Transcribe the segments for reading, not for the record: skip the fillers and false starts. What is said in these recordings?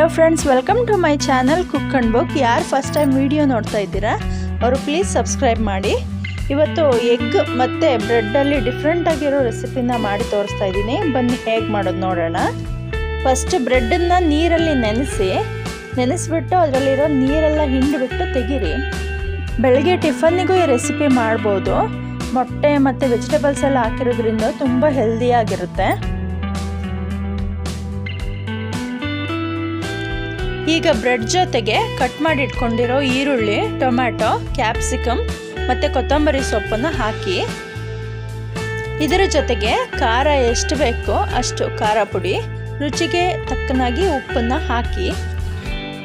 Hello friends, welcome to my channel cook and book. ಯಾರು first time video ನೋಡ್ತಾ ಇದ್ದೀರಾ ಅವರು ಪ್ಲೀಸ್ ಸಬ್ಸ್ಕ್ರೈಬ್ ಮಾಡಿ. ಇವತ್ತು ಎಗ್ ಮತ್ತು ಬ್ರೆಡ್ಡಲ್ಲಿ ಡಿಫ್ರೆಂಟ್ ಆಗಿರೋ ರೆಸಿಪಿನ ಮಾಡಿ ತೋರಿಸ್ತಾ ಇದ್ದೀನಿ. ಬನ್ನಿ ಹೇಗೆ ಮಾಡೋದು ನೋಡೋಣ. ಫಸ್ಟ್ ಬ್ರೆಡ್ಡನ್ನು ನೀರಲ್ಲಿ ನೆನೆಸ್ಬಿಟ್ಟು ಅದರಲ್ಲಿರೋ ನೀರೆಲ್ಲ ಹಿಂಡಿಬಿಟ್ಟು ತೆಗೀರಿ. ಬೆಳಗ್ಗೆ ಟಿಫನ್ನಿಗೂ ಈ ರೆಸಿಪಿ ಮಾಡ್ಬೋದು. ಮೊಟ್ಟೆ ಮತ್ತು ವೆಜಿಟೇಬಲ್ಸ್ ಎಲ್ಲ ಹಾಕಿರೋದ್ರಿಂದ ತುಂಬ ಹೆಲ್ದಿಯಾಗಿರುತ್ತೆ. ಈಗ ಬ್ರೆಡ್ ಜೊತೆಗೆ ಕಟ್ ಮಾಡಿ ಇಟ್ಕೊಂಡಿರೋ ಈರುಳ್ಳಿ, ಟೊಮ್ಯಾಟೊ, ಕ್ಯಾಪ್ಸಿಕಮ್ ಮತ್ತು ಕೊತ್ತಂಬರಿ ಸೊಪ್ಪನ್ನು ಹಾಕಿ, ಇದರ ಜೊತೆಗೆ ಖಾರ ಎಷ್ಟು ಬೇಕೋ ಅಷ್ಟು ಖಾರ ಪುಡಿ, ರುಚಿಗೆ ತಕ್ಕನಾಗಿ ಉಪ್ಪನ್ನು ಹಾಕಿ,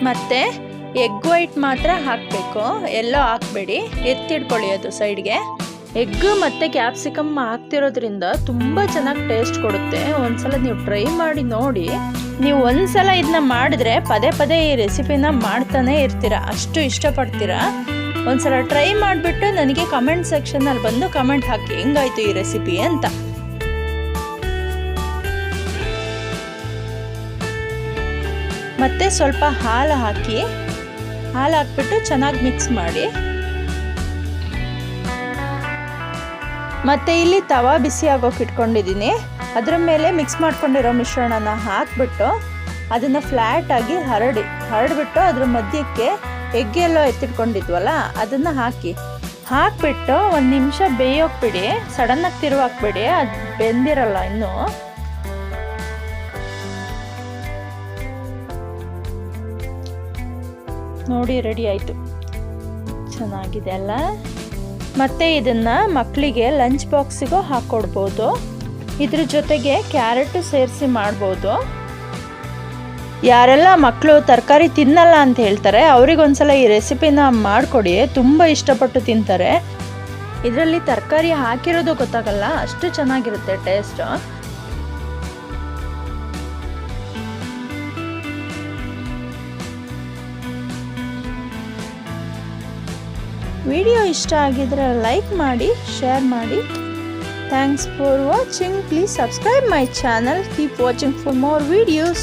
ಮತ್ತು ಎಗ್ ವೈಟ್ ಮಾತ್ರ ಹಾಕಬೇಕು, ಎಲ್ಲೋ ಹಾಕಬೇಡಿ, ಎತ್ತಿಡ್ಕೊಳ್ಳಿ ಅದು ಸೈಡ್ಗೆ. ಎಗ್ ಮತ್ತು ಕ್ಯಾಪ್ಸಿಕಮ್ ಹಾಕ್ತಿರೋದ್ರಿಂದ ತುಂಬ ಚೆನ್ನಾಗಿ ಟೇಸ್ಟ್ ಕೊಡುತ್ತೆ. ಒಂದ್ಸಲ ನೀವು ಟ್ರೈ ಮಾಡಿ ನೋಡಿ. ನೀವು ಒಂದ್ಸಲ ಇದನ್ನ ಮಾಡಿದ್ರೆ ಪದೇ ಪದೇ ಈ ರೆಸಿಪಿನ ಮಾಡ್ತಾನೆ ಇರ್ತೀರ, ಅಷ್ಟು ಇಷ್ಟಪಡ್ತೀರಾ. ಒಂದ್ಸಲ ಟ್ರೈ ಮಾಡಿಬಿಟ್ಟು ನನಗೆ ಕಮೆಂಟ್ ಸೆಕ್ಷನಲ್ಲಿ ಬಂದು ಕಮೆಂಟ್ ಹಾಕಿ ಹೆಂಗಾಯ್ತು ಈ ರೆಸಿಪಿ ಅಂತ. ಮತ್ತೆ ಸ್ವಲ್ಪ ಹಾಲು ಹಾಕ್ಬಿಟ್ಟು ಚೆನ್ನಾಗಿ ಮಿಕ್ಸ್ ಮಾಡಿ. ಮತ್ತು ಇಲ್ಲಿ ತವಾ ಬಿಸಿ ಆಗೋಕೆ ಇಟ್ಕೊಂಡಿದ್ದೀನಿ. ಅದರ ಮೇಲೆ ಮಿಕ್ಸ್ ಮಾಡ್ಕೊಂಡಿರೋ ಮಿಶ್ರಣನ ಹಾಕ್ಬಿಟ್ಟು ಅದನ್ನು ಫ್ಲ್ಯಾಟಾಗಿ ಹರಡ್ಬಿಟ್ಟು ಅದ್ರ ಮಧ್ಯಕ್ಕೆ ಎಗ್ ಎಲ್ಲೋ ಎತ್ತಿಟ್ಕೊಂಡಿದ್ವಲ್ಲ ಅದನ್ನು ಹಾಕ್ಬಿಟ್ಟು 1 ನಿಮಿಷ ಬೇಯೋಕೆ ಬಿಡಿ. ಸಡನ್ನಾಗಿ ತಿರುವಾಕ್ಬಿಡಿ, ಅದು ಬೆಂದಿರಲ್ಲ ಇನ್ನೂ. ನೋಡಿ, ರೆಡಿ ಆಯಿತು. ಚೆನ್ನಾಗಿದೆ ಅಲ್ಲ? ಮತ್ತು ಇದನ್ನು ಮಕ್ಕಳಿಗೆ ಲಂಚ್ ಬಾಕ್ಸಿಗೂ ಹಾಕ್ಕೊಡ್ಬೋದು. ಇದ್ರ ಜೊತೆಗೆ ಕ್ಯಾರೆಟು ಸೇರಿಸಿ ಮಾಡ್ಬೋದು. ಯಾರೆಲ್ಲ ಮಕ್ಕಳು ತರಕಾರಿ ತಿನ್ನಲ್ಲ ಅಂತ ಹೇಳ್ತಾರೆ ಅವರಿಗೊಂದ್ಸಲ ಈ ರೆಸಿಪಿನ ಮಾಡಿಕೊಡಿ, ತುಂಬ ಇಷ್ಟಪಟ್ಟು ತಿಂತಾರೆ. ಇದರಲ್ಲಿ ತರಕಾರಿ ಹಾಕಿರೋದು ಗೊತ್ತಾಗಲ್ಲ, ಅಷ್ಟು ಚೆನ್ನಾಗಿರುತ್ತೆ ಟೇಸ್ಟ್. ವಿಡಿಯೋ ಇಷ್ಟ ಆಗಿದ್ರೆ ಲೈಕ್ ಮಾಡಿ, ಶೇರ್ ಮಾಡಿ. Thanks for watching. Please subscribe my channel. Keep watching for more videos.